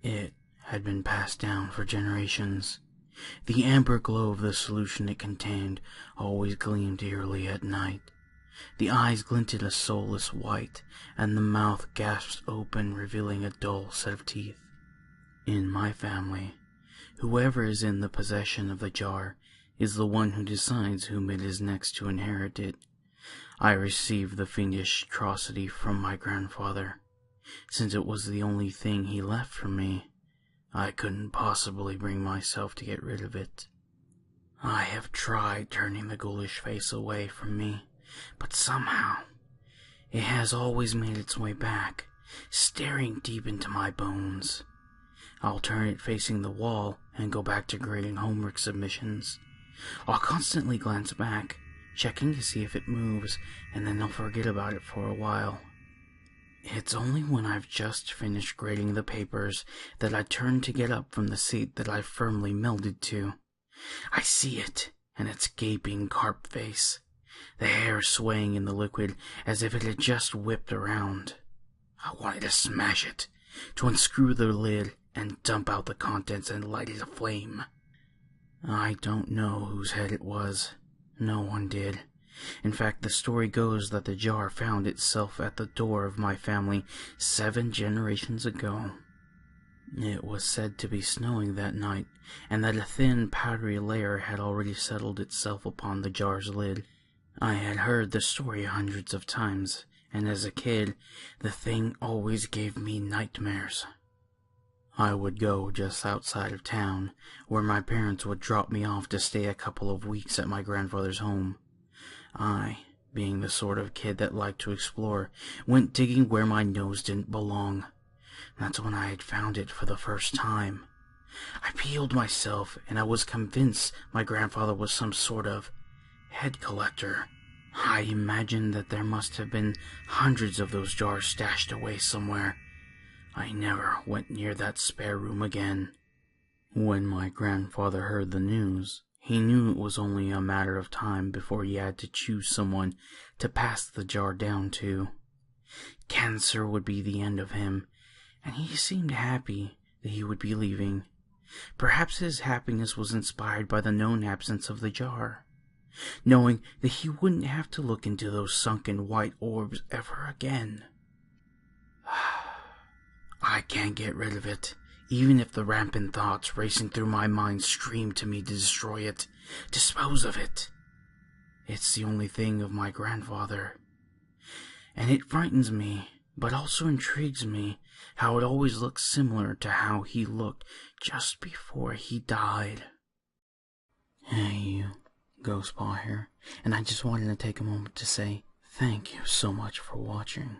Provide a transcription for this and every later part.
It had been passed down for generations. The amber glow of the solution it contained always gleamed eerily at night. The eyes glinted a soulless white, and the mouth gasped open, revealing a dull set of teeth. In my family, whoever is in the possession of the jar is the one who decides whom it is next to inherit it. I received the fiendish atrocity from my grandfather. Since it was the only thing he left for me, I couldn't possibly bring myself to get rid of it. I have tried turning the ghoulish face away from me, but somehow it has always made its way back, staring deep into my bones. I'll turn it facing the wall and go back to grading homework submissions. I'll constantly glance back, checking to see if it moves, and then I'll forget about it for a while. It's only when I've just finished grading the papers that I turn to get up from the seat that I've firmly melded to. I see it, and its gaping carp face, the hair swaying in the liquid as if it had just whipped around. I wanted to smash it, to unscrew the lid and dump out the contents and light it aflame. I don't know whose head it was. No one did. In fact, the story goes that the jar found itself at the door of my family 7 generations ago. It was said to be snowing that night, and that a thin, powdery layer had already settled itself upon the jar's lid. I had heard the story hundreds of times, and as a kid, the thing always gave me nightmares. I would go just outside of town, where my parents would drop me off to stay a couple of weeks at my grandfather's home. I, being the sort of kid that liked to explore, went digging where my nose didn't belong. That's when I had found it for the first time. I peeled myself, and I was convinced my grandfather was some sort of head collector. I imagined that there must have been hundreds of those jars stashed away somewhere. I never went near that spare room again. When my grandfather heard the news, he knew it was only a matter of time before he had to choose someone to pass the jar down to. Cancer would be the end of him, and he seemed happy that he would be leaving. Perhaps his happiness was inspired by the known absence of the jar, knowing that he wouldn't have to look into those sunken white orbs ever again. I can't get rid of it, even if the rampant thoughts racing through my mind scream to me to destroy it, dispose of it. It's the only thing of my grandfather. And it frightens me, but also intrigues me, how it always looks similar to how he looked just before he died. Hey you, Ghostpaw here, and I just wanted to take a moment to say thank you so much for watching.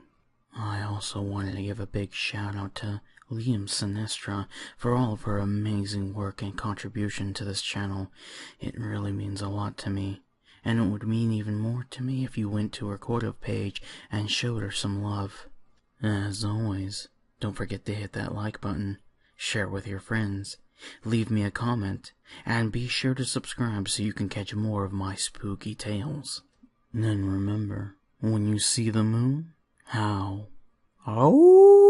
I also wanted to give a big shout out to Liam Sinestra for all of her amazing work and contribution to this channel. It really means a lot to me, and it would mean even more to me if you went to her Quarter page and showed her some love. As always, don't forget to hit that like button, share with your friends, leave me a comment, and be sure to subscribe so you can catch more of my spooky tales. Then remember, when you see the moon, howl. Oh!